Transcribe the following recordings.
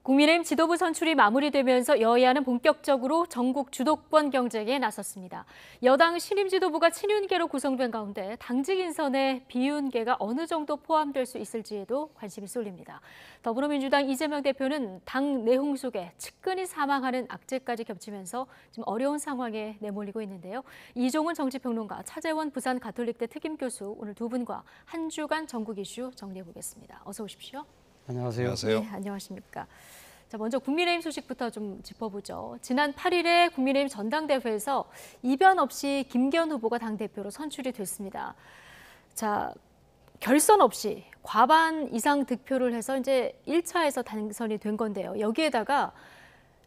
국민의힘 지도부 선출이 마무리되면서 여야는 본격적으로 전국 주도권 경쟁에 나섰습니다. 여당 신임 지도부가 친윤계로 구성된 가운데 당직 인선에 비윤계가 어느 정도 포함될 수 있을지에도 관심이 쏠립니다. 더불어민주당 이재명 대표는 당 내홍 속에 측근이 사망하는 악재까지 겹치면서 지금 어려운 상황에 내몰리고 있는데요. 이종훈 정치평론가, 차재원 부산 가톨릭대 특임교수, 오늘 두 분과 한 주간 전국 이슈 정리해 보겠습니다. 어서 오십시오. 안녕하세요. 네, 안녕하십니까. 자, 먼저 국민의힘 소식부터 좀 짚어보죠. 지난 8일에 국민의힘 전당대회에서 이변 없이 김기현 후보가 당대표로 선출이 됐습니다. 자, 결선 없이 과반 이상 득표를 해서 이제 1차에서 당선이 된 건데요. 여기에다가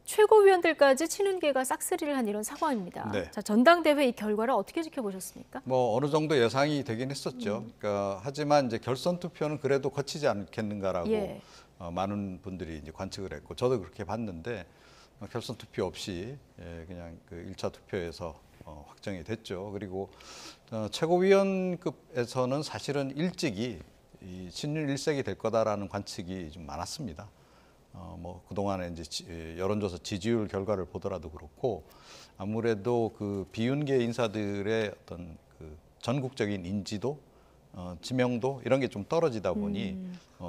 최고위원들까지 친윤계가 싹쓸이를 한 이런 상황입니다. 네. 자, 전당대회 이 결과를 어떻게 지켜보셨습니까? 뭐 어느 정도 예상이 되긴 했었죠. 그러니까 하지만 이제 결선 투표는 그래도 거치지 않겠는가라고 많은 분들이 이제 관측을 했고 저도 그렇게 봤는데 결선 투표 없이 그냥 그 1차 투표에서 확정이 됐죠. 그리고 최고위원급에서는 사실은 일찍이 이 친윤 일색이 될 거다라는 관측이 좀 많았습니다. 뭐 그동안에 이제 여론조사 지지율 결과를 보더라도 그렇고 아무래도 그 비윤계 인사들의 어떤 그 전국적인 인지도, 지명도 이런 게 좀 떨어지다 보니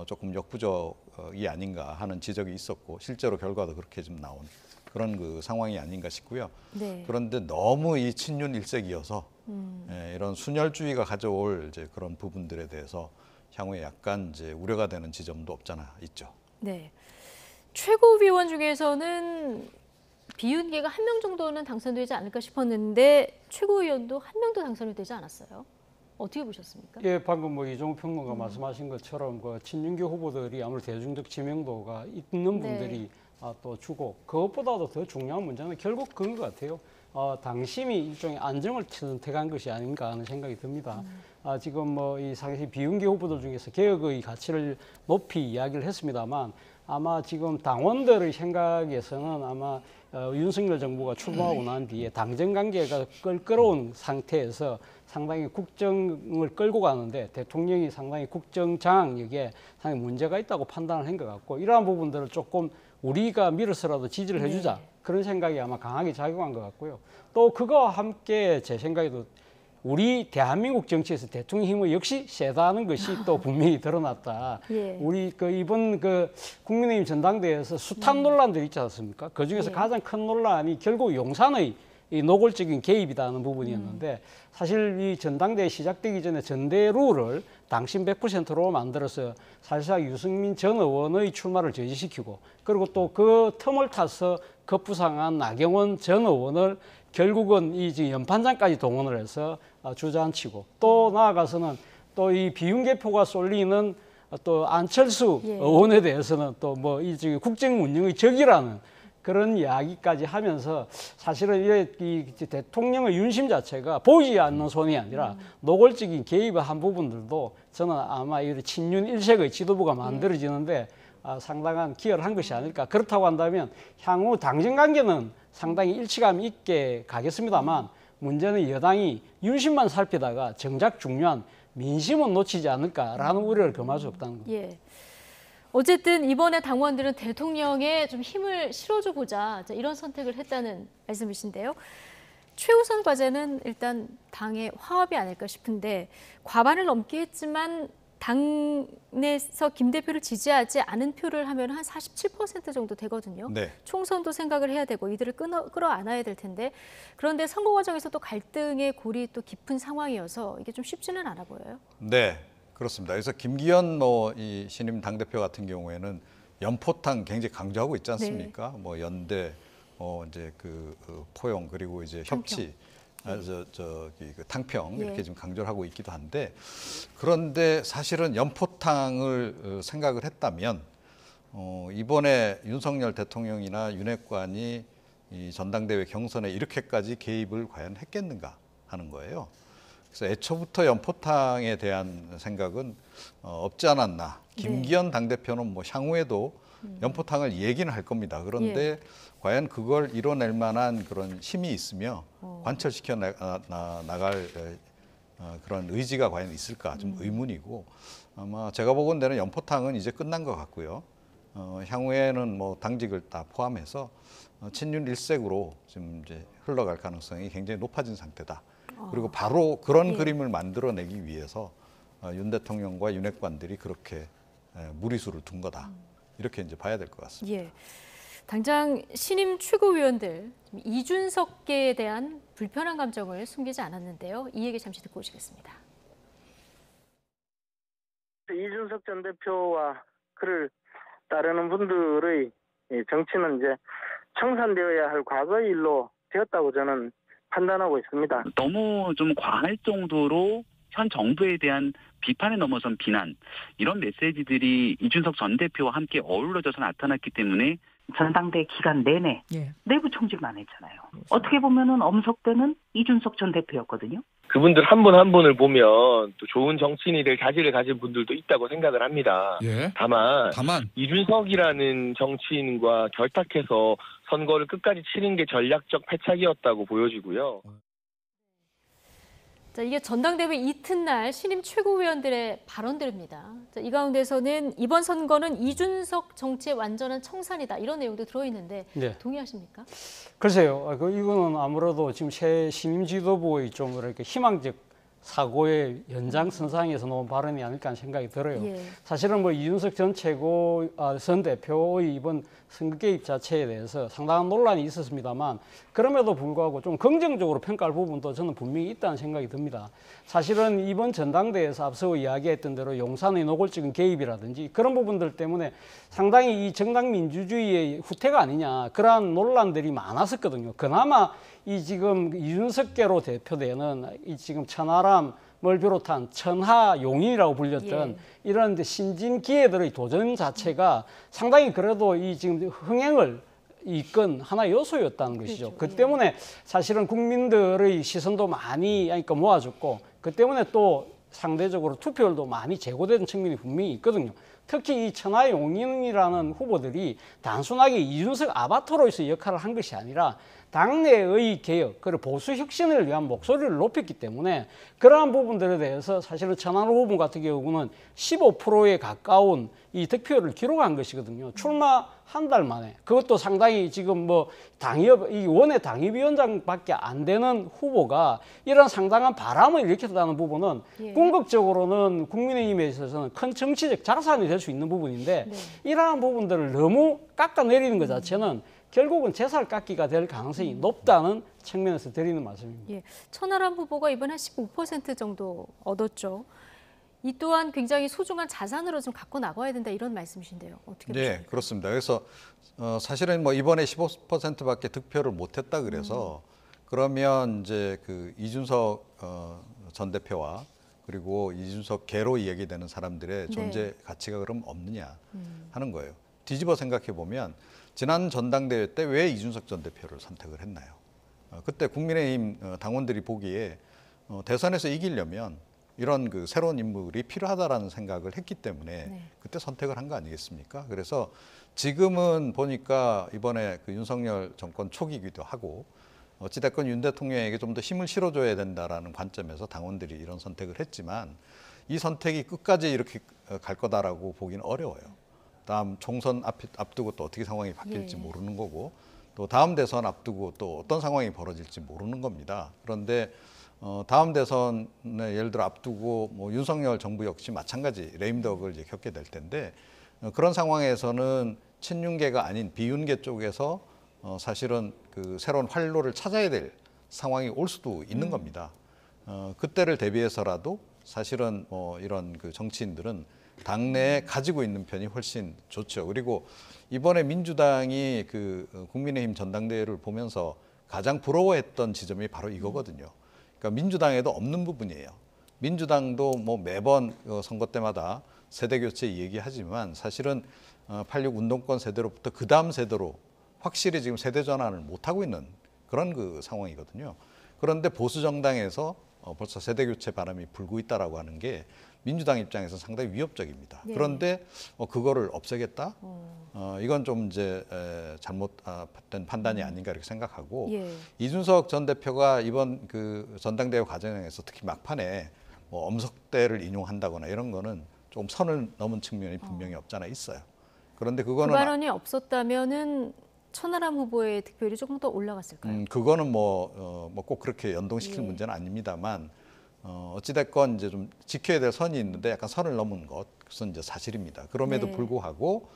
조금 역부족이 아닌가 하는 지적이 있었고 실제로 결과도 그렇게 좀 나온 그런 그 상황이 아닌가 싶고요. 네. 그런데 너무 이 친윤 일색이어서 이런 순혈주의가 가져올 이제 그런 부분들에 대해서 향후에 약간 이제 우려가 되는 지점도 없잖아 있죠. 네. 최고위원 중에서는 비윤계가 한 명 정도는 당선되지 않을까 싶었는데 최고위원도 한 명도 당선이 되지 않았어요. 어떻게 보셨습니까? 예, 방금 뭐 이종훈 평론가 말씀하신 것처럼 그 친윤계 후보들이 아무래도 대중적 지명도가 있는 분들이 또 주고 그것보다도 더 중요한 문제는 결국 그런 것 같아요. 당심이 일종의 안정을 선택한 것이 아닌가 하는 생각이 듭니다. 지금 뭐 이 상시 비윤계 후보들 중에서 개혁의 가치를 높이 이야기를 했습니다만 아마 지금 당원들의 생각에서는 아마 윤석열 정부가 출범하고 난 뒤에 당정 관계가 끌어온 상태에서 상당히 국정을 끌고 가는데 대통령이 상당히 국정 장악력에 상당히 문제가 있다고 판단을 한 것 같고 이러한 부분들을 조금 우리가 밀어서라도 지지를 해주자 그런 생각이 아마 강하게 작용한 것 같고요. 또 그거와 함께 제 생각에도 우리 대한민국 정치에서 대통령 힘이 역시 세다는 것이 또 분명히 드러났다. 우리 그 이번 그 국민의힘 전당대회에서 숱한 논란들이 있지 않습니까? 그 중에서 가장 큰 논란이 결국 용산의 이 노골적인 개입이라는 부분이었는데 사실 이 전당대회 시작되기 전에 전대룰을 당신 100%로 만들어서 사실상 유승민 전 의원의 출마를 저지시키고 그리고 또 그 틈을 타서 급부상한 나경원 전 의원을 결국은 이 지금 연판장까지 동원을 해서 주저앉히고 또 나아가서는 또 이 비윤계표가 쏠리는 또 안철수 의원에 대해서는 또 뭐 이 국정 운영의 적이라는 그런 이야기까지 하면서 사실은 이 대통령의 윤심 자체가 보이지 않는 손이 아니라 노골적인 개입을 한 부분들도 저는 아마 이 친윤 일색의 지도부가 만들어지는데 상당한 기여를 한 것이 아닐까. 그렇다고 한다면 향후 당정 관계는 상당히 일치감 있게 가겠습니다만 문제는 여당이 윤심만 살피다가 정작 중요한 민심은 놓치지 않을까라는 우려를 금할 수 없다는 겁니다. 어쨌든 이번에 당원들은 대통령에 좀 힘을 실어줘 보자 이런 선택을 했다는 말씀이신데요. 최우선 과제는 일단 당의 화합이 아닐까 싶은데 과반을 넘게 했지만 당내에서 김 대표를 지지하지 않은 표를 하면 한 47% 정도 되거든요. 총선도 생각을 해야 되고 이들을 끌어안아야 될 텐데 그런데 선거 과정에서 또 갈등의 골이 또 깊은 상황이어서 이게 좀 쉽지는 않아 보여요. 네, 그렇습니다. 그래서 김기현 이 신임 당대표 같은 경우에는 연포탕 굉장히 강조하고 있지 않습니까? 뭐 연대, 이제 그 포용 그리고 이제 협치. 그 탕평 이렇게 좀 강조를 하고 있기도 한데 그런데 사실은 연포탕을 생각을 했다면 이번에 윤석열 대통령이나 윤핵관이 이 전당대회 경선에 이렇게까지 개입을 과연 했겠는가 하는 거예요. 그래서 애초부터 연포탕에 대한 생각은 없지 않았나. 김기현 당대표는 뭐 향후에도 연포탕을 얘기는 할 겁니다. 그런데 과연 그걸 이뤄낼 만한 그런 힘이 있으며 관철시켜 나갈 그런 의지가 과연 있을까 좀 의문이고 아마 제가 보건대는 연포탕은 이제 끝난 것 같고요. 향후에는 뭐 당직을 다 포함해서 친윤 일색으로 지금 이제 흘러갈 가능성이 굉장히 높아진 상태다. 그리고 바로 그런 예. 그림을 만들어내기 위해서 윤 대통령과 윤핵관들이 그렇게 무리수를 둔 거다. 이렇게 이제 봐야 될 것 같습니다. 예. 당장 신임 최고위원들 이준석계에 대한 불편한 감정을 숨기지 않았는데요. 이 얘기 잠시 듣고 오시겠습니다. 이준석 전 대표와 그를 따르는 분들의 정치는 이제 청산되어야 할 과거의 일로 되었다고 저는 판단하고 있습니다. 너무 좀 과할 정도로 현 정부에 대한 비판에 넘어선 비난, 이런 메시지들이 이준석 전 대표와 함께 어우러져서 나타났기 때문에 전당대 기간 내내 예. 내부 총질만 했잖아요. 어떻게 보면은 엄석대는 이준석 전 대표였거든요. 그분들 한 분 한 분을 보면 또 좋은 정치인이 될 자질을 가진 분들도 있다고 생각을 합니다. 예. 다만 다만 이준석이라는 정치인과 결탁해서 선거를 끝까지 치른 게 전략적 패착이었다고 보여지고요. 자, 이게 전당대회 이튿날 신임 최고위원들의 발언들입니다. 자, 이 가운데서는 이번 선거는 이준석 정치의 완전한 청산이다. 이런 내용도 들어있는데 네. 동의하십니까? 글쎄요. 이거는 아무래도 지금 새 신임 지도부의 좀 이렇게 희망적 사고의 연장선상에서 나온 발언이 아닐까 하는 생각이 들어요. 예. 사실은 뭐 이준석 전 전 대표의 이번 선거 개입 자체에 대해서 상당한 논란이 있었습니다만 그럼에도 불구하고 좀 긍정적으로 평가할 부분도 저는 분명히 있다는 생각이 듭니다. 사실은 이번 전당대회에서 앞서 이야기했던 대로 용산의 노골적인 개입이라든지 그런 부분들 때문에 상당히 이 정당 민주주의의 후퇴가 아니냐 그러한 논란들이 많았었거든요. 그나마 이 지금 이준석계로 대표되는 이 지금 천하람을 비롯한 천하 용인이라고 불렸던 예. 이런 신진 기회들의 도전 자체가 상당히 그래도 이 지금 흥행을 이끈 하나의 요소였다는 것이죠. 그렇죠. 그 때문에 사실은 국민들의 시선도 많이 그러니까 모아줬고 그 때문에 또 상대적으로 투표율도 많이 제고된 측면이 분명히 있거든요. 특히 이 천하용인이라는 후보들이 단순하게 이준석 아바타로서의 역할을 한 것이 아니라 당내의 개혁, 그리고 보수 혁신을 위한 목소리를 높였기 때문에 그러한 부분들에 대해서 사실은 천하람 후보 같은 경우는 15%에 가까운 이 득표율을 기록한 것이거든요. 출마 한 달 만에. 그것도 상당히 지금 뭐 이 원외 당협위원장밖에 안 되는 후보가 이런 상당한 바람을 일으켰다는 부분은 예. 궁극적으로는 국민의힘에 있어서는 큰 정치적 자산이 될 수 있는 부분인데 네. 이러한 부분들을 너무 깎아내리는 것 자체는 결국은 제살 깎기가 될 가능성이 높다는 측면에서 드리는 말씀입니다. 예. 천하람 후보가 이번에 15% 정도 얻었죠. 이 또한 굉장히 소중한 자산으로 좀 갖고 나가야 된다 이런 말씀이신데요. 어떻게 보십니까? 네, 그렇습니다. 그래서 사실은 뭐 이번에 15%밖에 득표를 못했다 그래서 그러면 이제 그 이준석 전 대표와 그리고 이준석 계로 얘기되는 사람들의 존재 가치가 그럼 없느냐 하는 거예요. 뒤집어 생각해 보면 지난 전당대회 때 왜 이준석 전 대표를 선택을 했나요? 그때 국민의힘 당원들이 보기에 대선에서 이기려면 이런 그 새로운 인물이 필요하다라는 생각을 했기 때문에 그때 선택을 한 거 아니겠습니까? 그래서 지금은 보니까 이번에 그 윤석열 정권 초기이기도 하고 어찌됐건 윤 대통령에게 좀 더 힘을 실어줘야 된다라는 관점에서 당원들이 이런 선택을 했지만 이 선택이 끝까지 이렇게 갈 거다라고 보기는 어려워요. 다음 총선 앞두고 또 어떻게 상황이 바뀔지 모르는 거고 또 다음 대선 앞두고 또 어떤 상황이 벌어질지 모르는 겁니다. 그런데 다음 대선에 예를 들어 앞두고 뭐 윤석열 정부 역시 마찬가지 레임덕을 이제 겪게 될 텐데 그런 상황에서는 친윤계가 아닌 비윤계 쪽에서 사실은 그 새로운 활로를 찾아야 될 상황이 올 수도 있는 겁니다. 그때를 대비해서라도 사실은 이런 그 정치인들은 당내에 가지고 있는 편이 훨씬 좋죠. 그리고 이번에 민주당이 그 국민의힘 전당대회를 보면서 가장 부러워했던 지점이 바로 이거거든요. 그러니까 민주당에도 없는 부분이에요. 민주당도 뭐 매번 선거 때마다 세대 교체 얘기하지만 사실은 86 운동권 세대로부터 그 다음 세대로 확실히 지금 세대 전환을 못 하고 있는 그런 그 상황이거든요. 그런데 보수 정당에서 벌써 세대 교체 바람이 불고 있다라고 하는 게 민주당 입장에서 상당히 위협적입니다. 네. 그런데 그거를 없애겠다? 이건 좀 이제 잘못된 판단이 아닌가 이렇게 생각하고 예. 이준석 전 대표가 이번 그 전당대회 과정에서 특히 막판에 뭐 엄석대를 인용한다거나 이런 거는 좀 선을 넘은 측면이 분명히 없잖아 있어요. 그런데 그 그거는 발언이 없었다면은 천하람 후보의 득표율이 조금 더 올라갔을까요? 그거는 뭐 꼭 그렇게 연동시킬 예. 문제는 아닙니다만 어찌됐건 이제 좀 지켜야 될 선이 있는데 약간 선을 넘은 것은 이제 사실입니다. 그럼에도 네. 불구하고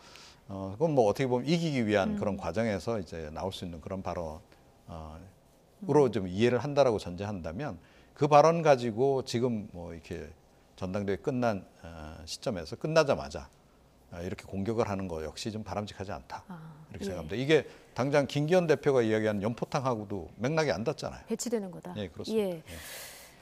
그건 뭐 어떻게 보면 이기기 위한 그런 과정에서 이제 나올 수 있는 그런 발언으로 좀 이해를 한다라고 전제한다면 그 발언 가지고 지금 뭐 이렇게 전당대회 끝난 시점에서 끝나자마자 이렇게 공격을 하는 거 역시 좀 바람직하지 않다 이렇게 예. 생각합니다. 이게 당장 김기현 대표가 이야기하는 연포탕하고도 맥락이 안 닿잖아요. 배치되는 거다. 예, 그렇습니다. 예.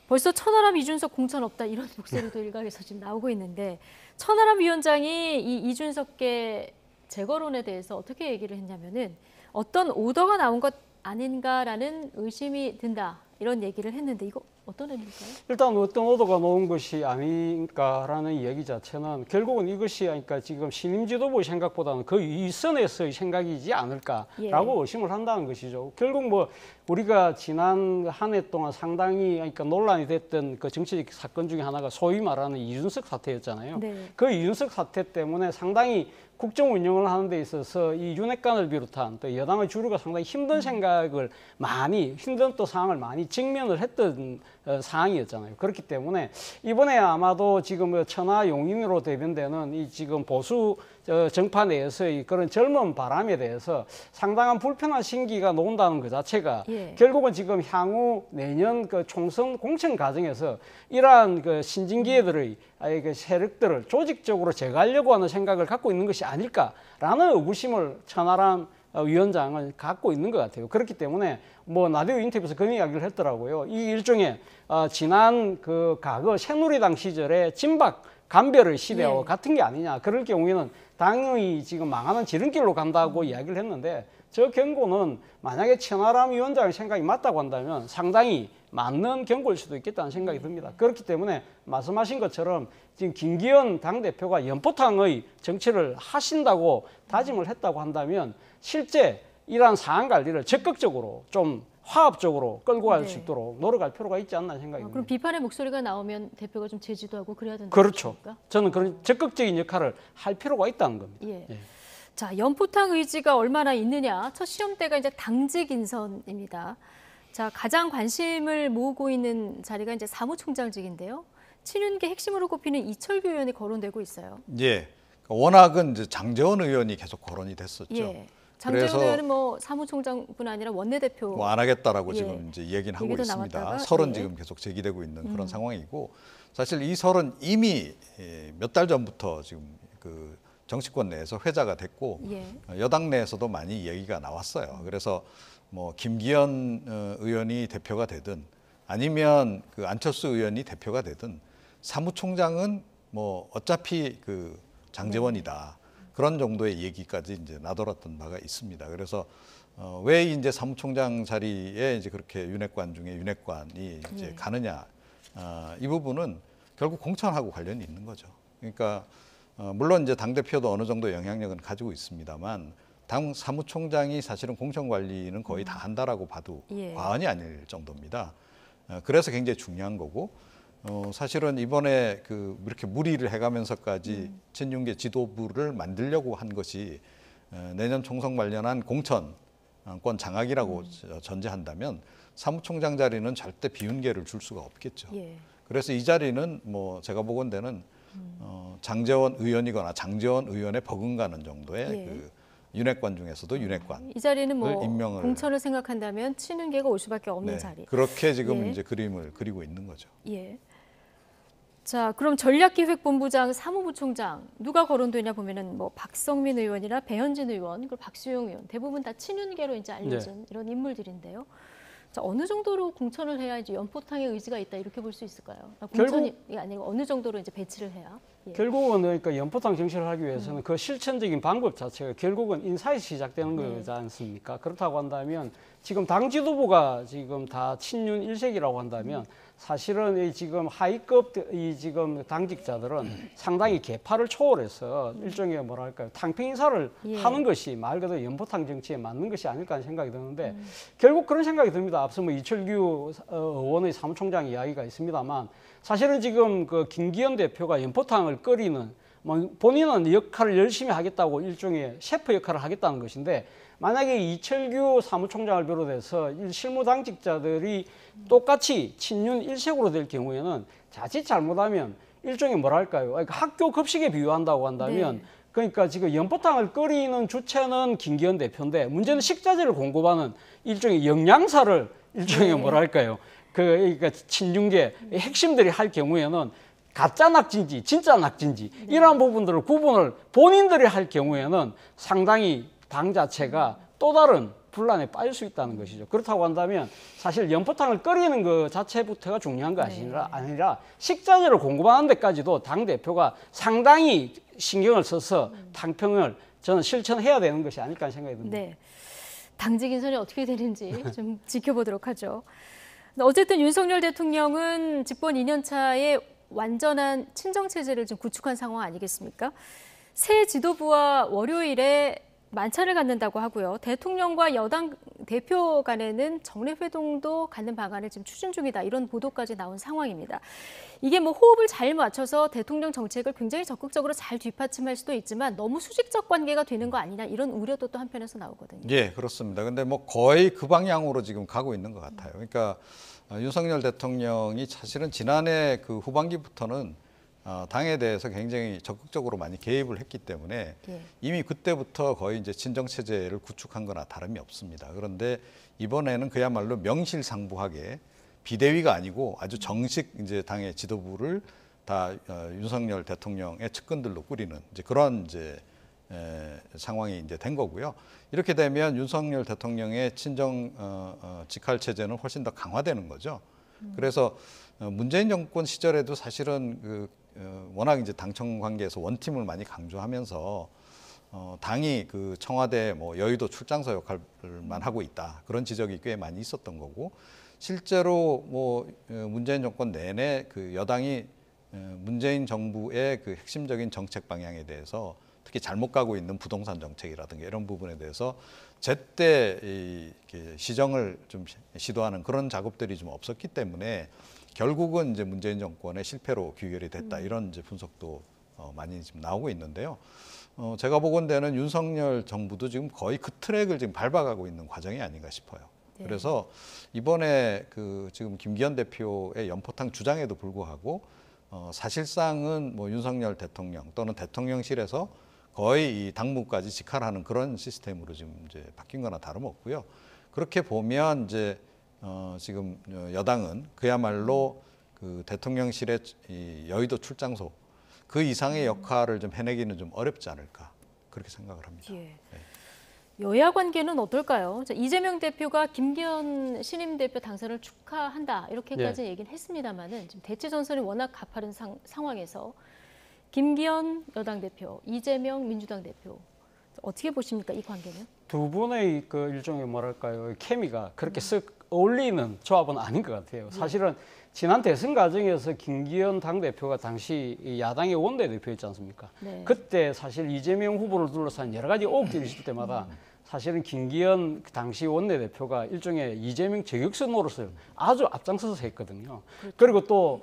벌써 천하람 이준석 공천 없다 이런 목소리도 일각에서 지금 나오고 있는데 천하람 위원장이 이 이준석계 재거론에 대해서 어떻게 얘기를 했냐면은 어떤 오더가 나온 것 아닌가라는 의심이 든다 이런 얘기를 했는데 이거 어떤 의미일까요? 일단 어떤 오더가 놓은 것이 아닌가라는 이야기 자체는 결국은 이것이 그러니까 지금 신임 지도부 생각보다는 그 윗선에서의 생각이지 않을까라고 예. 의심을 한다는 것이죠. 결국 뭐 우리가 지난 한 해 동안 상당히 그러니까 논란이 됐던 그 정치적 사건 중에 하나가 소위 말하는 이준석 사태였잖아요. 네. 그 이준석 사태 때문에 상당히 국정 운영을 하는 데 있어서 이 윤핵관을 비롯한 또 여당의 주류가 상당히 힘든 생각을 많이 힘든 또 상황을 많이 직면을 했던 상황이었잖아요. 그렇기 때문에 이번에 아마도 지금 천하 용인으로 대변되는 이 지금 보수 정파 내에서의 그런 젊은 바람에 대해서 상당한 불편한 심기가 놓은다는 것 자체가 예. 결국은 지금 향후 내년 그 총선 공천 과정에서 이러한 그 신진기회들의 그 세력들을 조직적으로 제거하려고 하는 생각을 갖고 있는 것이 아닐까라는 의구심을 천하람 위원장은 갖고 있는 것 같아요. 그렇기 때문에 뭐 라디오 인터뷰에서 그런 이야기를 했더라고요. 이 일종의 지난 그 과거 새누리당 시절의 진박 감별의 시대와 예. 같은 게 아니냐. 그럴 경우에는 당연히 지금 망하는 지름길로 간다고 이야기를 했는데 저 경고는 만약에 천하람 위원장의 생각이 맞다고 한다면 상당히 맞는 경고일 수도 있겠다는 생각이 듭니다. 그렇기 때문에 말씀하신 것처럼 지금 김기현 당대표가 연포탕의 정치를 하신다고 다짐을 했다고 한다면 실제 이러한 상황 관리를 적극적으로 좀 화합적으로 끌고 갈 수 네. 있도록 노력할 필요가 있지 않나 생각이 그럼 듭니다. 비판의 목소리가 나오면 대표가 좀 제지도 하고 그래야 된다. 그렇죠. 저는 그런 적극적인 역할을 할 필요가 있다는 겁니다. 예. 예. 자, 연포탕 의지가 얼마나 있느냐. 첫 시험대가 이제 당직 인선입니다. 자, 가장 관심을 모으고 있는 자리가 이제 사무총장직인데요. 친윤계 핵심으로 꼽히는 이철규 의원이 거론되고 있어요. 예. 워낙은 이제 장제원 의원이 계속 거론이 됐었죠. 예. 장제원 그래서 의원은 뭐 사무총장뿐 아니라 원내대표. 뭐 안 하겠다라고 예. 지금 이제 얘기는 하고 얘기도 있습니다. 나왔다가, 설은 예. 지금 계속 제기되고 있는 그런 상황이고 사실 이 설은 이미 몇 달 전부터 지금 그 정치권 내에서 회자가 됐고 예. 여당 내에서도 많이 얘기가 나왔어요. 그래서 뭐 김기현 의원이 대표가 되든 아니면 그 안철수 의원이 대표가 되든 사무총장은 뭐 어차피 그 장제원이다. 그런 정도의 얘기까지 이제 나돌았던 바가 있습니다. 그래서 왜 이제 사무총장 자리에 이제 그렇게 윤핵관 중에 윤핵관이 이제 가느냐 이 부분은 결국 공천하고 관련이 있는 거죠. 그러니까 물론 이제 당 대표도 어느 정도 영향력은 가지고 있습니다만 당 사무총장이 사실은 공천 관리는 거의 다 한다라고 봐도 예. 과언이 아닐 정도입니다. 그래서 굉장히 중요한 거고. 사실은 이번에 그 이렇게 무리를 해가면서까지 친윤계 지도부를 만들려고 한 것이 내년 총선 관련한 공천권 장악이라고 전제한다면 사무총장 자리는 절대 비윤계를 줄 수가 없겠죠. 예. 그래서 이 자리는 뭐 제가 보건대는 장제원 의원이거나 장제원 의원에 버금가는 정도의 예. 그 윤핵관 중에서도 윤핵관. 이 자리는 뭐 임명을- 공천을 생각한다면 친윤계가 올 수밖에 없는 네, 자리. 그렇게 지금 예. 이제 그림을 그리고 있는 거죠. 예. 자, 그럼 전략기획본부장, 사무부총장 누가 거론되냐 보면은 뭐 박성민 의원이나 배현진 의원, 그리고 박수용 의원 대부분 다 친윤계로 이제 알려진 이런 인물들인데요. 자, 어느 정도로 공천을 해야 이제 연포탕의 의지가 있다 이렇게 볼 수 있을까요? 공천이 아니고 어느 정도로 이제 배치를 해야? 예. 결국은 그러니까 연포탕 정치를 하기 위해서는 그 실천적인 방법 자체가 결국은 인사에서 시작되는 네. 거지 않습니까? 그렇다고 한다면 지금 당 지도부가 지금 다 친윤 일색이라고 한다면 사실은 이 지금 하위급 이 지금 당직자들은 상당히 계파를 초월해서 일종의 뭐랄까요 탕평 인사를 예. 하는 것이 말 그대로 연포탕 정치에 맞는 것이 아닐까 하는 생각이 드는데 결국 그런 생각이 듭니다. 앞서 뭐 이철규 의원의 사무총장 이야기가 있습니다만 사실은 지금 그 김기현 대표가 연포탕을 끓이는 뭐 본인은 역할을 열심히 하겠다고 일종의 셰프 역할을 하겠다는 것인데 만약에 이철규 사무총장을 비롯해서 실무당직자들이 똑같이 친윤 일색으로 될 경우에는 자칫 잘못하면 일종의 뭐랄까요? 그러니까 학교 급식에 비유한다고 한다면 네. 그러니까 지금 연포탕을 끓이는 주체는 김기현 대표인데 문제는 식자재를 공급하는 일종의 영양사를 일종의 네. 뭐랄까요? 그러니까 친윤계 핵심들이 할 경우에는 가짜 낙진지, 진짜 낙진지 이러한 부분들을 구분을 본인들이 할 경우에는 상당히 당 자체가 또 다른 분란에 빠질 수 있다는 것이죠. 그렇다고 한다면 사실 연포탕을 끓이는 것 자체부터가 중요한 것이 아니라 식자재를 공급하는 데까지도 당 대표가 상당히 신경을 써서 탕평을 저는 실천해야 되는 것이 아닐까 하는 생각이 듭니다. 네. 당직 인선이 어떻게 되는지 좀 지켜보도록 하죠. 어쨌든 윤석열 대통령은 집권 2년 차에 완전한 친정체제를 좀 구축한 상황 아니겠습니까? 새 지도부와 월요일에 만찬을 갖는다고 하고요. 대통령과 여당 대표 간에는 정례회동도 갖는 방안을 지금 추진 중이다. 이런 보도까지 나온 상황입니다. 이게 뭐 호흡을 잘 맞춰서 대통령 정책을 굉장히 적극적으로 잘 뒷받침할 수도 있지만 너무 수직적 관계가 되는 거 아니냐 이런 우려도 또 한편에서 나오거든요. 예, 그렇습니다. 근데 뭐 거의 그 방향으로 지금 가고 있는 것 같아요. 그러니까 윤석열 대통령이 사실은 지난해 그 후반기부터는 당에 대해서 굉장히 적극적으로 많이 개입을 했기 때문에 이미 그때부터 거의 이제 친정 체제를 구축한 거나 다름이 없습니다. 그런데 이번에는 그야말로 명실상부하게 비대위가 아니고 아주 정식 이제 당의 지도부를 다 윤석열 대통령의 측근들로 꾸리는 이제 그런 이제 상황이 이제 된 거고요. 이렇게 되면 윤석열 대통령의 친정 직할 체제는 훨씬 더 강화되는 거죠. 그래서 문재인 정권 시절에도 사실은 워낙 이제 당청 관계에서 원팀을 많이 강조하면서 당이 그 청와대 뭐 여의도 출장소 역할만 하고 있다 그런 지적이 꽤 많이 있었던 거고 실제로 뭐 문재인 정권 내내 그 여당이 문재인 정부의 그 핵심적인 정책 방향에 대해서 특히 잘못 가고 있는 부동산 정책이라든가 이런 부분에 대해서 제때 시정을 좀 시도하는 그런 작업들이 좀 없었기 때문에 결국은 이제 문재인 정권의 실패로 귀결이 됐다 이런 이제 분석도 많이 지금 나오고 있는데요. 제가 보건대는 윤석열 정부도 지금 거의 그 트랙을 지금 밟아가고 있는 과정이 아닌가 싶어요. 그래서 이번에 그 지금 김기현 대표의 연포탕 주장에도 불구하고 사실상은 뭐 윤석열 대통령 또는 대통령실에서 거의 이 당무까지 직할하는 그런 시스템으로 지금 이제 바뀐 거나 다름없고요. 그렇게 보면 이제 지금 여당은 그야말로 그 대통령실의 이 여의도 출장소 그 이상의 역할을 좀 해내기는 좀 어렵지 않을까 그렇게 생각을 합니다. 예. 여야 관계는 어떨까요? 이재명 대표가 김기현 신임 대표 당선을 축하한다 이렇게까지 얘기는 했습니다만은 지금 대치 전선이 워낙 가파른 상황에서 김기현 여당 대표, 이재명 민주당 대표 어떻게 보십니까 이 관계는? 두 분의 그 일종의 뭐랄까요 케미가 그렇게 쓱 어울리는 조합은 아닌 것 같아요. 사실은 지난 대선 과정에서 김기현 당대표가 당시 야당의 원내대표였지 않습니까? 그때 사실 이재명 후보를 둘러싼 여러 가지 의혹들이 있을 때마다 사실은 김기현 당시 원내대표가 일종의 이재명 저격수 노릇을 아주 앞장서서 했거든요. 그리고 또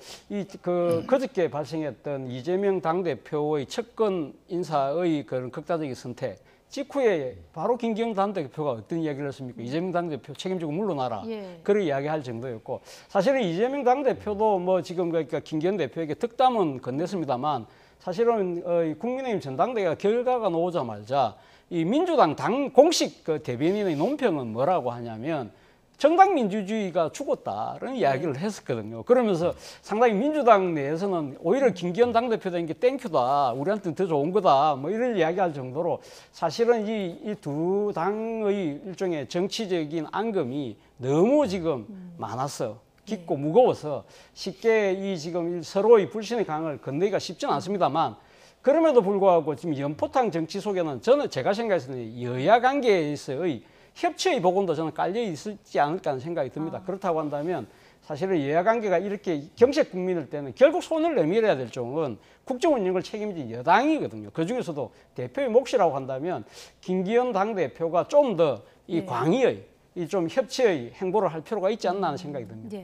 그저께 발생했던 이재명 당대표의 측근 인사의 그런 극단적인 선택 직후에 바로 김기현 당대표가 어떤 이야기를 했습니까? 이재명 당대표 책임지고 물러나라. 그런 이야기할 정도였고 사실은 이재명 당대표도 뭐 지금 그러니까 김기현 대표에게 득담은 건넸습니다만 사실은 국민의힘 전당대회가 결과가 나오자마자 이 민주당 당 공식 그 대변인의 논평은 뭐라고 하냐면 정당 민주주의가 죽었다라는 이야기를 했었거든요. 그러면서 상당히 민주당 내에서는 오히려 김기현 당대표 된 게 땡큐다. 우리한테는 더 좋은 거다. 뭐 이런 이야기할 정도로 사실은 이 두 당의 일종의 정치적인 앙금이 너무 지금 많았어. 깊고 무거워서 쉽게 이 지금 서로의 불신의 강을 건너기가 쉽지는 않습니다만 그럼에도 불구하고 지금 연포탕 정치 속에는 저는 제가 생각했을 때 여야 관계에서의 협치의 복원도 저는 깔려 있지 않을까 하는 생각이 듭니다. 그렇다고 한다면 사실은 여야 관계가 이렇게 경색 국민일 때는 결국 손을 내밀어야 될 쪽은 국정 운영을 책임진 여당이거든요. 그중에서도 대표의 몫이라고 한다면 김기현 당대표가 좀 더 이 광의의 이 좀 협치의 행보를 할 필요가 있지 않나 하는 생각이 듭니다.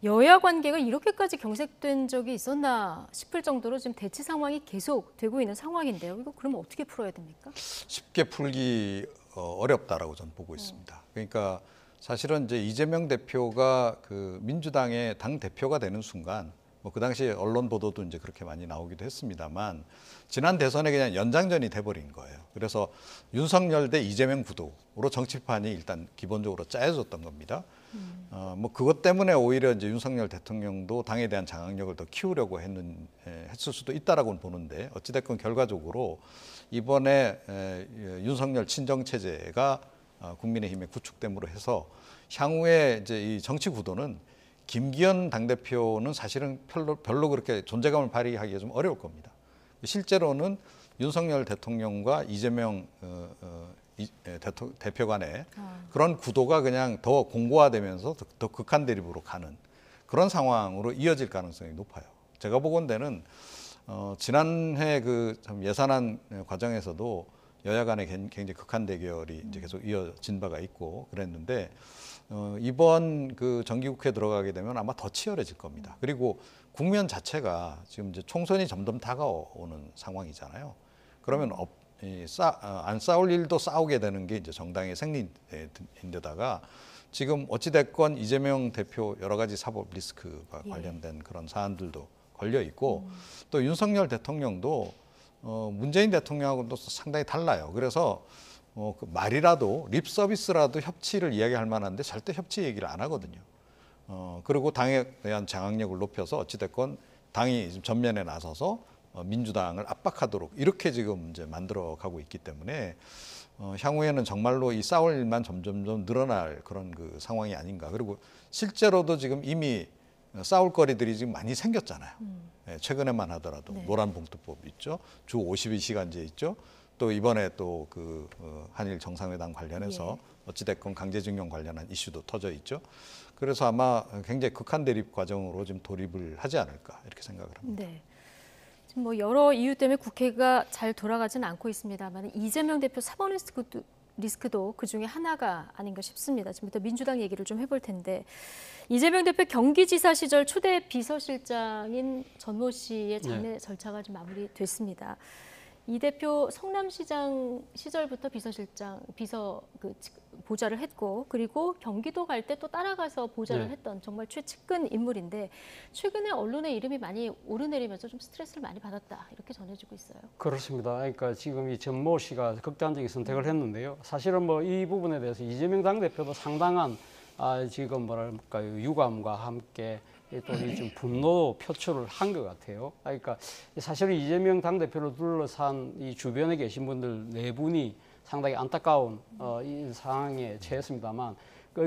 여야 관계가 이렇게까지 경색된 적이 있었나 싶을 정도로 지금 대치 상황이 계속되고 있는 상황인데요. 이거 그러면 어떻게 풀어야 됩니까? 쉽게 풀기 어렵다라고 저는 보고 있습니다. 그러니까 사실은 이제 이재명 대표가 그 민주당의 당 대표가 되는 순간 뭐 그 당시에 언론 보도도 이제 그렇게 많이 나오기도 했습니다만 지난 대선에 그냥 연장전이 돼버린 거예요. 그래서 윤석열 대 이재명 구도로 정치판이 일단 기본적으로 짜여졌던 겁니다. 뭐 그것 때문에 오히려 이제 윤석열 대통령도 당에 대한 장악력을 더 키우려고 했을 수도 있다라고는 보는데 어찌됐건 결과적으로 이번에 윤석열 친정 체제가 국민의힘에 구축됨으로 해서 향후에 이제 이 정치 구도는 김기현 당대표는 사실은 별로 그렇게 존재감을 발휘하기가 좀 어려울 겁니다. 실제로는 윤석열 대통령과 이재명 대표 간의 그런 구도가 그냥 더 공고화되면서 더 극한 대립으로 가는 그런 상황으로 이어질 가능성이 높아요. 제가 보건대는 지난해 그 예산안 과정에서도 여야 간의 굉장히 극한 대결이 이제 계속 이어진 바가 있고 그랬는데 이번 그 정기국회 들어가게 되면 아마 더 치열해질 겁니다. 그리고 국면 자체가 지금 이제 총선이 점점 다가오는 상황이잖아요. 그러면 안 싸울 일도 싸우게 되는 게 이제 정당의 생리인데다가 지금 어찌됐건 이재명 대표 여러 가지 사법 리스크가 관련된 그런 사안들도 걸려 있고 또 윤석열 대통령도 문재인 대통령하고도 상당히 달라요. 그래서 그 말이라도 립 서비스라도 협치를 이야기할 만한데 절대 협치 얘기를 안 하거든요. 그리고 당에 대한 장악력을 높여서 어찌됐건 당이 전면에 나서서 민주당을 압박하도록 이렇게 지금 이제 만들어가고 있기 때문에 향후에는 정말로 이 싸울 일만 점점 늘어날 그런 그 상황이 아닌가. 그리고 실제로도 지금 이미 싸울 거리들이 지금 많이 생겼잖아요. 최근에만 하더라도 노란봉투법 있죠. 주 52시간제 있죠. 또 이번에 또 그 한일 정상회담 관련해서 어찌됐건 강제징용 관련한 이슈도 터져 있죠. 그래서 아마 굉장히 극한 대립 과정으로 지금 돌입을 하지 않을까 이렇게 생각을 합니다. 네. 지금 뭐 여러 이유 때문에 국회가 잘 돌아가지는 않고 있습니다만 이재명 대표 사법 리스크도 그 중에 하나가 아닌가 싶습니다. 지금부터 민주당 얘기를 좀 해볼 텐데 이재명 대표 경기지사 시절 초대 비서실장인 전모 씨의 장례 절차가 좀 마무리됐습니다. 이 대표 성남시장 시절부터 보좌를 했고 그리고 경기도 갈 때 또 따라가서 보좌를 했던 정말 최측근 인물인데 최근에 언론에 이름이 많이 오르내리면서 좀 스트레스를 많이 받았다 이렇게 전해지고 있어요. 그렇습니다. 그러니까 지금 이 전모 씨가 극단적인 선택을 했는데요. 사실은 뭐 이 부분에 대해서 이재명 당대표도 상당한 지금 뭐랄까요 유감과 함께 또 좀 분노 표출을 한 것 같아요. 그러니까 사실은 이재명 당대표를 둘러싼 이 주변에 계신 분들 네 분이 상당히 안타까운 이 상황에 처했습니다만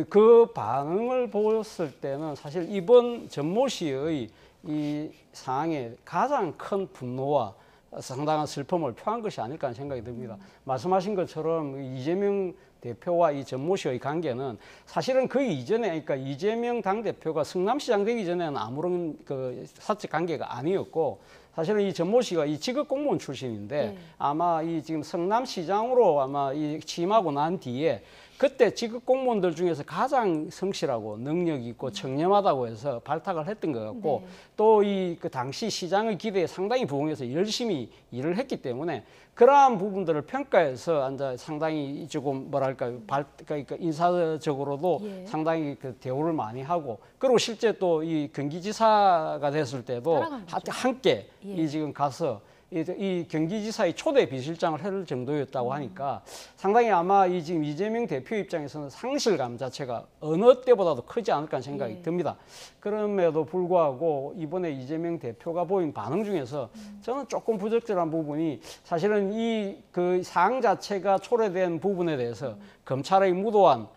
그 반응을 보였을 때는 사실 이번 전모 씨의 이 상황에 가장 큰 분노와 상당한 슬픔을 표한 것이 아닐까 하는 생각이 듭니다. 말씀하신 것처럼 이재명 대표와 이 전모 씨의 관계는 사실은 그 이전에 그러니까 이재명 당대표가 성남시장 되기 전에는 아무런 그 사적 관계가 아니었고 사실은 이 전모 씨가 이 직업 공무원 출신인데 아마 이 지금 성남시장으로 아마 이 취임하고 난 뒤에 그때 직업 공무원들 중에서 가장 성실하고 능력 있고 청렴하다고 해서 발탁을 했던 것 같고 또 이 그 당시 시장의 기대에 상당히 부응해서 열심히 일을 했기 때문에 그러한 부분들을 평가해서 이제 상당히 조금 뭐랄까요 그러니까 인사적으로도 상당히 그 대우를 많이 하고 그리고 실제 또 이 경기지사가 됐을 때도 함께 이 지금 가서 이 경기지사의 초대 비실장을 할 정도였다고 하니까 상당히 아마 이 지금 이재명 대표 입장에서는 상실감 자체가 어느 때보다도 크지 않을까 하는 생각이 듭니다. 그럼에도 불구하고 이번에 이재명 대표가 보인 반응 중에서 저는 조금 부적절한 부분이 사실은 이 그 사항 자체가 초래된 부분에 대해서 검찰의 무도한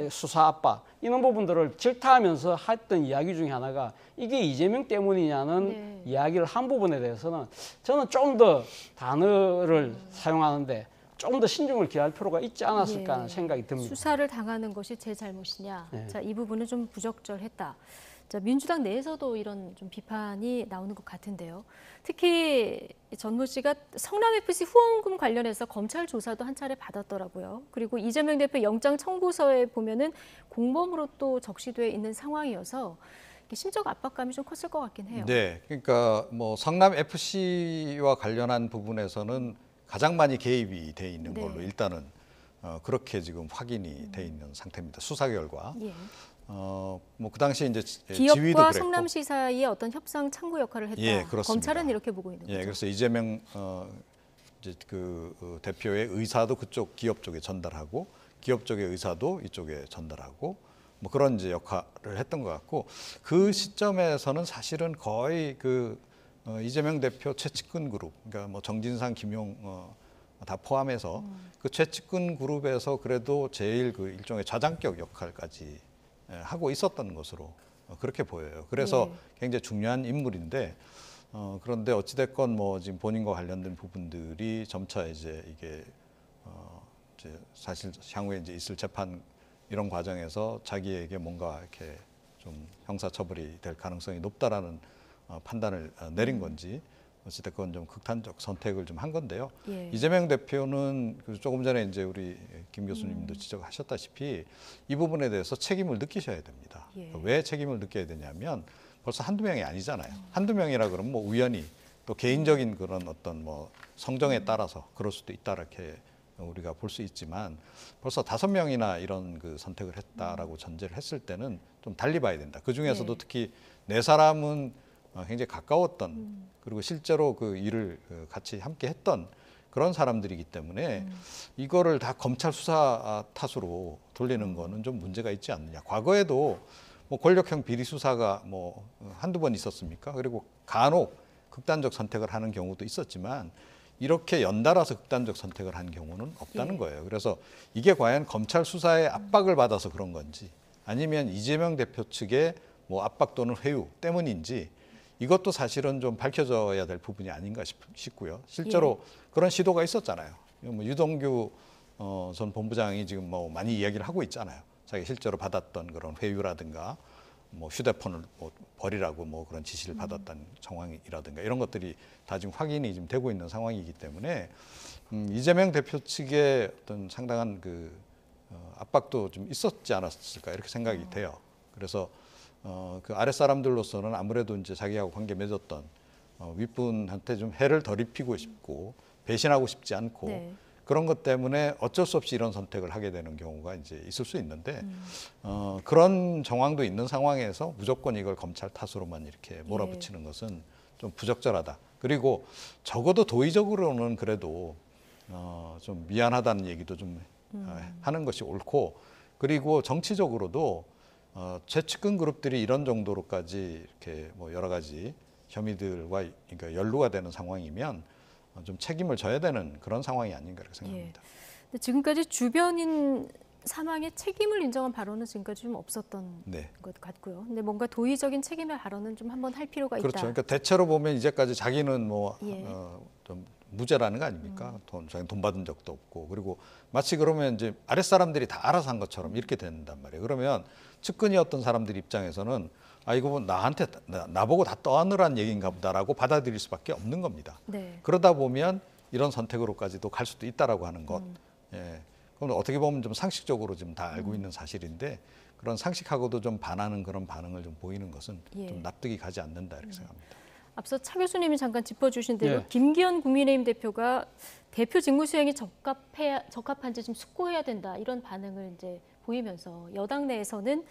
수사 압박 이런 부분들을 질타하면서 했던 이야기 중에 하나가 이게 이재명 때문이냐는 이야기를 한 부분에 대해서는 저는 좀 더 단어를 사용하는데 좀 더 신중을 기할 필요가 있지 않았을까 하는 생각이 듭니다. 수사를 당하는 것이 제 잘못이냐. 자, 이 부분은 좀 부적절했다. 자, 민주당 내에서도 이런 좀 비판이 나오는 것 같은데요. 특히 전모 씨가 성남FC 후원금 관련해서 검찰 조사도 한 차례 받았더라고요. 그리고 이재명 대표 영장 청구서에 보면은 공범으로 또 적시되어 있는 상황이어서 심적 압박감이 좀 컸을 것 같긴 해요. 네, 그러니까 뭐 성남 FC와 관련한 부분에서는 가장 많이 개입이 돼 있는 네. 걸로 일단은 그렇게 지금 확인이 돼 있는 상태입니다. 수사 결과. 예. 뭐 그 당시 이제 지위도 기업과 그랬고. 성남시 사이에 어떤 협상 창구 역할을 했다. 예, 그렇습니다. 검찰은 이렇게 보고 있는 거죠. 예, 그래서 이재명 이제 대표의 의사도 그쪽 기업 쪽에 전달하고 기업 쪽의 의사도 이쪽에 전달하고 뭐 그런 이제 역할을 했던 것 같고 그 시점에서는 사실은 거의 이재명 대표 최측근 그룹, 그러니까 뭐 정진상, 김용 다 포함해서 그 최측근 그룹에서 그래도 제일 그 일종의 좌장격 역할까지 하고 있었던 것으로 그렇게 보여요. 그래서 굉장히 중요한 인물인데 그런데 어찌됐건 뭐 지금 본인과 관련된 부분들이 점차 이제 이게 이제 사실 향후에 이제 있을 재판 이런 과정에서 자기에게 뭔가 이렇게 좀 형사처벌이 될 가능성이 높다라는 판단을 내린 건지 어찌됐건 좀 극단적 선택을 좀 한 건데요. 예. 이재명 대표는 조금 전에 이제 우리 김 교수님도 지적하셨다시피 이 부분에 대해서 책임을 느끼셔야 됩니다. 예. 왜 책임을 느껴야 되냐면 벌써 한두 명이 아니잖아요. 한두 명이라 그러면 뭐 우연히 또 개인적인 그런 어떤 뭐 성정에 따라서 그럴 수도 있다 이렇게 우리가 볼 수 있지만 벌써 5명이나 이런 그 선택을 했다라고 전제를 했을 때는 좀 달리 봐야 된다. 그 중에서도 네. 특히 4사람은 굉장히 가까웠던 그리고 실제로 그 일을 같이 함께 했던 그런 사람들이기 때문에 이거를 다 검찰 수사 탓으로 돌리는 거는 좀 문제가 있지 않느냐. 과거에도 뭐 권력형 비리 수사가 뭐 한두 번 있었습니까? 그리고 간혹 극단적 선택을 하는 경우도 있었지만 이렇게 연달아서 극단적 선택을 한 경우는 없다는 거예요. 그래서 이게 과연 검찰 수사에 압박을 받아서 그런 건지 아니면 이재명 대표 측의 뭐 압박 또는 회유 때문인지 이것도 사실은 좀 밝혀져야 될 부분이 아닌가 싶고요. 실제로 그런 시도가 있었잖아요. 뭐 유동규 전 본부장이 지금 뭐 많이 이야기를 하고 있잖아요. 자기 실제로 받았던 그런 회유라든가 뭐 휴대폰을 뭐 버리라고 뭐 그런 지시를 받았던 상황이라든가 이런 것들이 다 지금 확인이 지금 되고 있는 상황이기 때문에 이재명 대표 측의 어떤 상당한 그 압박도 좀 있었지 않았을까 이렇게 생각이 돼요. 그래서 그 아랫사람들로서는 아무래도 이제 자기하고 관계 맺었던 윗분한테 좀 해를 덜 입히고 싶고 배신하고 싶지 않고 네. 그런 것 때문에 어쩔 수 없이 이런 선택을 하게 되는 경우가 이제 있을 수 있는데 그런 정황도 있는 상황에서 무조건 이걸 검찰 탓으로만 이렇게 몰아붙이는 것은 좀 부적절하다. 그리고 적어도 도의적으로는 그래도 좀 미안하다는 얘기도 좀 하는 것이 옳고 그리고 정치적으로도 최측근 그룹들이 이런 정도로까지 이렇게 뭐 여러 가지 혐의들과 그러니까 연루가 되는 상황이면 좀 책임을 져야 되는 그런 상황이 아닌가 이렇게 생각합니다. 근데 지금까지 주변인 사망의 책임을 인정한 발언은 지금까지 좀 없었던 것 같고요. 근데 뭔가 도의적인 책임의 발언은 좀 한번 할 필요가 그렇죠. 있다. 그러니까 대체로 보면 이제까지 자기는 뭐 좀 무죄라는 거 아닙니까? 자기는 돈 받은 적도 없고 그리고 마치 그러면 이제 아랫사람들이 다 알아서 한 것처럼 이렇게 된단 말이에요. 그러면 측근이었던 사람들 입장에서는 아 이거 뭐 나보고 다 떠안으란 얘기인가 보다라고 받아들일 수밖에 없는 겁니다. 네. 그러다 보면 이런 선택으로까지도 갈 수도 있다라고 하는 것. 예. 그럼 어떻게 보면 좀 상식적으로 지금 다 알고 있는 사실인데 그런 상식하고도 좀 반하는 그런 반응을 좀 보이는 것은 좀 납득이 가지 않는다 이렇게 생각합니다. 앞서 차 교수님이 잠깐 짚어주신 대로 예. 김기현 국민의힘 대표가 대표 직무 수행이 적합한지 좀 숙고해야 된다 이런 반응을 이제 보이면서 여당 내에서는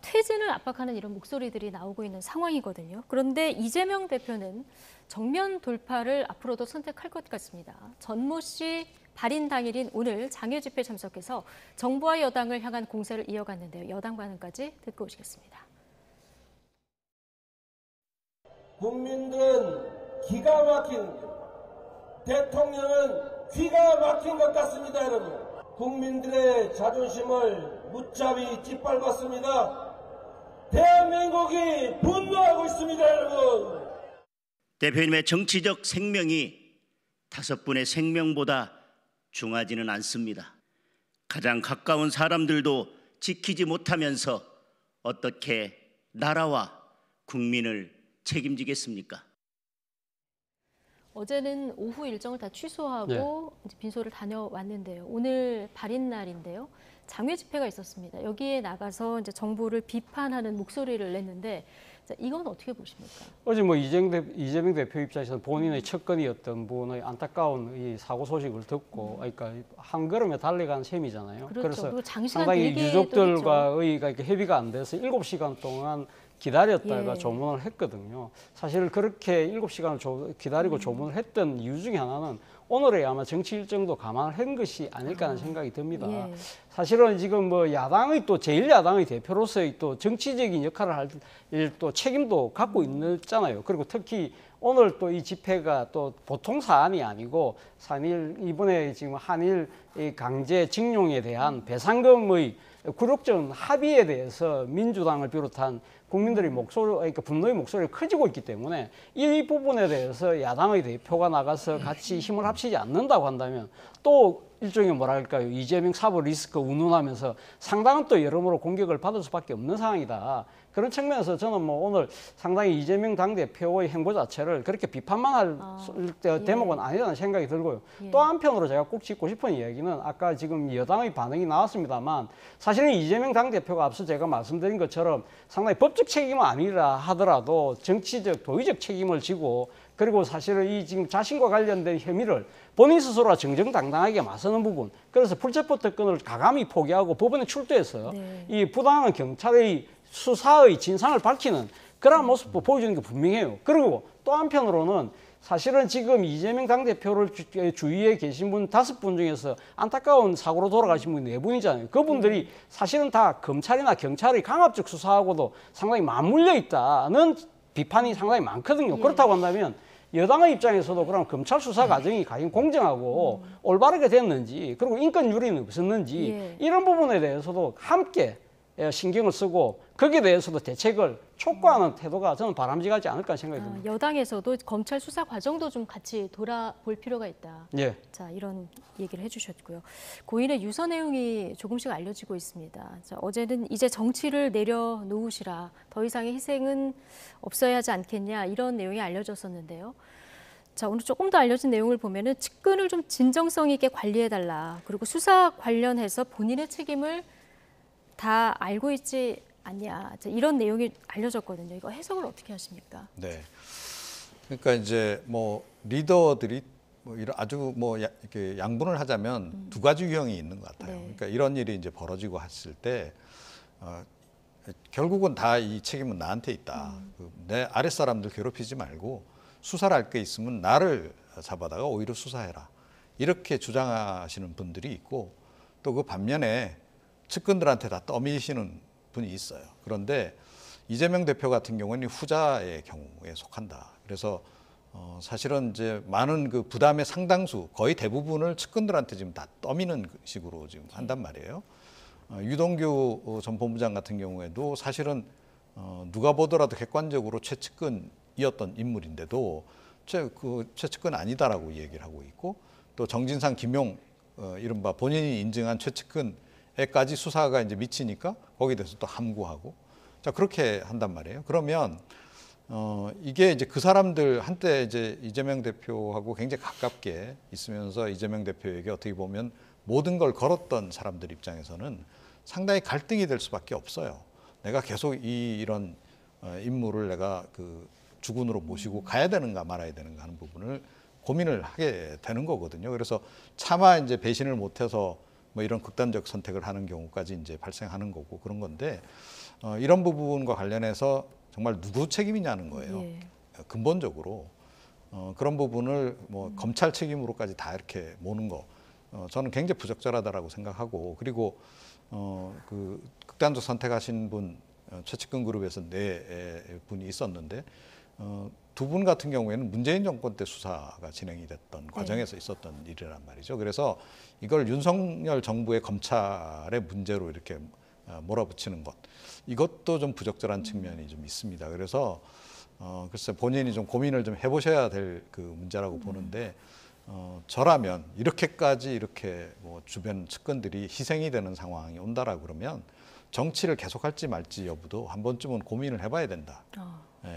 퇴진을 압박하는 이런 목소리들이 나오고 있는 상황이거든요. 그런데 이재명 대표는 정면 돌파를 앞으로도 선택할 것 같습니다. 전모 씨 발인 당일인 오늘 장외 집회 참석해서 정부와 여당을 향한 공세를 이어갔는데요. 여당 반응까지 듣고 오시겠습니다. 국민들은 기가 막힌, 대통령은 귀가 막힌 것 같습니다, 여러분. 국민들의 자존심을 무차히 짓밟았습니다. 대한민국이 분노하고 있습니다, 여러분. 대표님의 정치적 생명이 5분의 생명보다 중하지는 않습니다. 가장 가까운 사람들도 지키지 못하면서 어떻게 나라와 국민을 책임지겠습니까? 어제는 오후 일정을 다 취소하고 이제 빈소를 다녀왔는데요. 오늘 발인 날인데요. 장외 집회가 있었습니다. 여기에 나가서 이제 정부를 비판하는 목소리를 냈는데 자, 이건 어떻게 보십니까? 어제 뭐 이재명 대표 입장에서는 본인의 첫건이었던 분의 안타까운 이 사고 소식을 듣고, 그러니까 한 걸음에 달려간 셈이잖아요. 그렇죠. 그래서 그리고 장시간 상당히 대기도 유족들과의 이렇게 협의가 안 돼서 7시간 동안 기다렸다가 예. 조문을 했거든요. 사실 그렇게 7시간을 기다리고 조문을 했던 이유 중에 하나는 오늘의 아마 정치 일정도 감안을 한 것이 아닐까 하는 생각이 듭니다. 예. 사실은 지금 뭐 야당의 또 제1야당의 대표로서의 또 정치적인 역할을 할 또 책임도 갖고 있잖아요. 그리고 특히 오늘 또 이 집회가 또 보통 사안이 아니고 이번에 지금 한일 이 강제 징용에 대한 배상금의 굴욕적 합의에 대해서 민주당을 비롯한 국민들의 그러니까 분노의 목소리가 커지고 있기 때문에 이 부분에 대해서 야당의 대표가 나가서 같이 힘을 합치지 않는다고 한다면 또 일종의 뭐랄까요, 이재명 사법 리스크 운운하면서 상당한 또 여러모로 공격을 받을 수밖에 없는 상황이다. 그런 측면에서 저는 뭐 오늘 상당히 이재명 당대표의 행보 자체를 그렇게 비판만 할 대목은 아니라는 생각이 들고요. 예. 또 한편으로 제가 꼭 짚고 싶은 이야기는 아까 지금 여당의 반응이 나왔습니다만 사실은 이재명 당대표가 앞서 제가 말씀드린 것처럼 상당히 법적 책임은 아니라 하더라도 정치적, 도의적 책임을 지고 그리고 사실은 이 지금 자신과 관련된 혐의를 본인 스스로가 정정당당하게 맞서는 부분, 그래서 불체포 특권을 가감히 포기하고 법원에 출두해서 네. 이 부당한 경찰의 수사의 진상을 밝히는 그런 모습도 보여주는 게 분명해요. 그리고 또 한편으로는 사실은 지금 이재명 당대표를 주위에 계신 분 5분 중에서 안타까운 사고로 돌아가신 분이 4분이잖아요. 그분들이 사실은 다 검찰이나 경찰의 강압적 수사하고도 상당히 맞물려 있다는 비판이 상당히 많거든요. 예. 그렇다고 한다면 여당의 입장에서도 그럼 검찰 수사 과정이 과연 공정하고 올바르게 됐는지, 그리고 인권 유린이 없었는지 예. 이런 부분에 대해서도 함께 신경을 쓰고 거기에 대해서도 대책을 촉구하는 태도가 저는 바람직하지 않을까 생각이 듭니다. 여당에서도 검찰 수사 과정도 좀 같이 돌아볼 필요가 있다. 예. 자, 이런 얘기를 해주셨고요. 고인의 유서 내용이 조금씩 알려지고 있습니다. 자, 어제는 이제 정치를 내려놓으시라, 더 이상의 희생은 없어야 하지 않겠냐, 이런 내용이 알려졌었는데요. 자, 오늘 조금 더 알려진 내용을 보면은 측근을 좀 진정성 있게 관리해달라. 그리고 수사 관련해서 본인의 책임을 다 알고 있지 않냐. 자, 이런 내용이 알려졌거든요. 이거 해석을 어떻게 하십니까? 네. 그러니까 이제 뭐 리더들이 뭐 이런 아주 뭐 이렇게 양분을 하자면 두 가지 유형이 있는 것 같아요. 네. 그러니까 이런 일이 이제 벌어지고 했을 때 결국은 다 이 책임은 나한테 있다. 내 아랫 사람들 괴롭히지 말고 수사를 할 게 있으면 나를 잡아다가 오히려 수사해라. 이렇게 주장하시는 분들이 있고 또 그 반면에 측근들한테 다 떠미시는 분이 있어요. 그런데 이재명 대표 같은 경우는 후자의 경우에 속한다. 그래서 사실은 이제 많은 그 부담의 상당수, 거의 대부분을 측근들한테 지금 다 떠미는 식으로 지금 한단 말이에요. 유동규 전 본부장 같은 경우에도 사실은 누가 보더라도 객관적으로 최측근이었던 인물인데도 최측근 아니다라고 얘기를 하고 있고, 또 정진상, 김용 이른바 본인이 인증한 최측근에까지 수사가 이제 미치니까 거기에 대해서 또 함구하고, 자 그렇게 한단 말이에요. 그러면 이게 이제 그 사람들 한때 이제 이재명 대표하고 굉장히 가깝게 있으면서 이재명 대표에게 어떻게 보면 모든 걸 걸었던 사람들 입장에서는 상당히 갈등이 될 수밖에 없어요. 내가 계속 이런 인물을 내가 그 주군으로 모시고 가야 되는가 말아야 되는가 하는 부분을 고민을 하게 되는 거거든요. 그래서 차마 이제 배신을 못해서 뭐 이런 극단적 선택을 하는 경우까지 이제 발생하는 거고 그런 건데, 이런 부분과 관련해서 정말 누구 책임이냐는 거예요. 예. 근본적으로 그런 부분을 뭐 검찰 책임으로까지 다 이렇게 모는 거, 저는 굉장히 부적절하다라고 생각하고, 그리고 그 극단적 선택하신 분 최측근 그룹에서 4분이 있었는데 두 분 같은 경우에는 문재인 정권 때 수사가 진행이 됐던 과정에서 있었던 일이란 말이죠. 그래서 이걸 윤석열 정부의 검찰의 문제로 이렇게 몰아붙이는 것, 이것도 좀 부적절한 측면이 좀 있습니다. 그래서 글쎄 본인이 좀 고민을 좀 해보셔야 될 그 문제라고 보는데, 저라면 이렇게까지 이렇게 뭐 주변 측근들이 희생이 되는 상황이 온다라 그러면 정치를 계속할지 말지 여부도 한 번쯤은 고민을 해봐야 된다.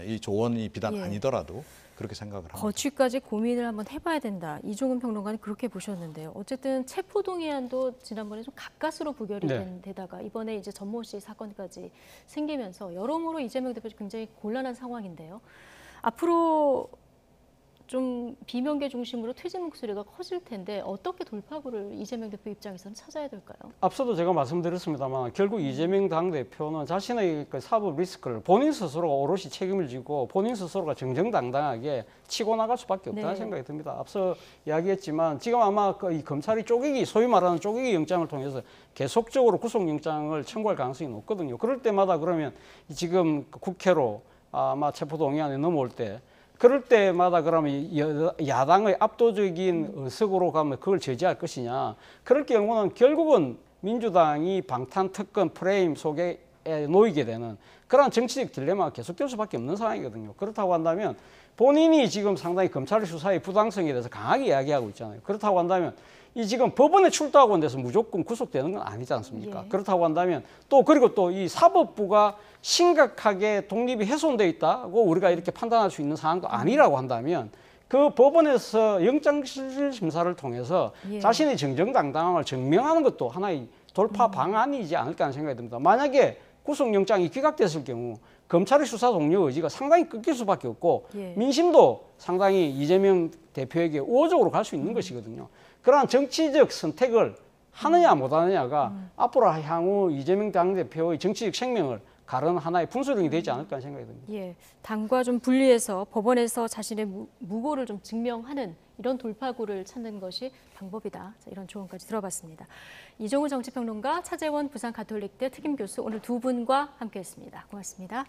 이 조언이 비단 예. 아니더라도 그렇게 생각을 합니다. 거취까지 고민을 한번 해봐야 된다. 이종훈 평론가는 그렇게 보셨는데요. 어쨌든 체포동의안도 지난번에 좀 가까스로 부결이 네. 된 데다가 이번에 이제 전모 씨 사건까지 생기면서 여러모로 이재명 대표 굉장히 곤란한 상황인데요. 앞으로 좀 비명계 중심으로 퇴진 목소리가 커질 텐데 어떻게 돌파구를 이재명 대표 입장에서는 찾아야 될까요? 앞서도 제가 말씀드렸습니다만 결국 이재명 당대표는 자신의 그 사법 리스크를 본인 스스로가 오롯이 책임을 지고 본인 스스로가 정정당당하게 치고 나갈 수밖에 없다는 네. 생각이 듭니다. 앞서 이야기했지만 지금 아마 이 검찰이 쪼개기, 소위 말하는 쪼개기 영장을 통해서 계속적으로 구속영장을 청구할 가능성이 높거든요. 그럴 때마다 그러면 지금 국회로 아마 체포동의안에 넘어올 때 그럴 때마다 그러면 야당의 압도적인 의석으로 가면 그걸 제지할 것이냐. 그럴 경우는 결국은 민주당이 방탄특검 프레임 속에 놓이게 되는 그런 정치적 딜레마가 계속될 수밖에 없는 상황이거든요. 그렇다고 한다면 본인이 지금 상당히 검찰 수사의 부당성에 대해서 강하게 이야기하고 있잖아요. 그렇다고 한다면 이 지금 법원에 출두하고 있는 데서 무조건 구속되는 건 아니지 않습니까? 예. 그렇다고 한다면 또 그리고 또 이 사법부가 심각하게 독립이 훼손돼 있다고 우리가 이렇게 판단할 수 있는 상황도 아니라고 한다면 그 법원에서 영장실질심사를 통해서 예. 자신의 정정당당함을 증명하는 것도 하나의 돌파 방안이지 않을까 하는 생각이 듭니다. 만약에 구속영장이 기각됐을 경우 검찰의 수사 동료 의지가 상당히 꺾일 수밖에 없고 예. 민심도 상당히 이재명 대표에게 우호적으로 갈 수 있는 것이거든요. 그러한 정치적 선택을 하느냐 못하느냐가 앞으로 향후 이재명 당대표의 정치적 생명을 가른 하나의 분수령이 되지 않을까 하는 생각이 듭니다. 예, 당과 좀 분리해서 법원에서 자신의 무고를 좀 증명하는 이런 돌파구를 찾는 것이 방법이다. 자, 이런 조언까지 들어봤습니다. 이종훈 정치평론가, 차재원 부산가톨릭대 특임교수 오늘 두 분과 함께했습니다. 고맙습니다.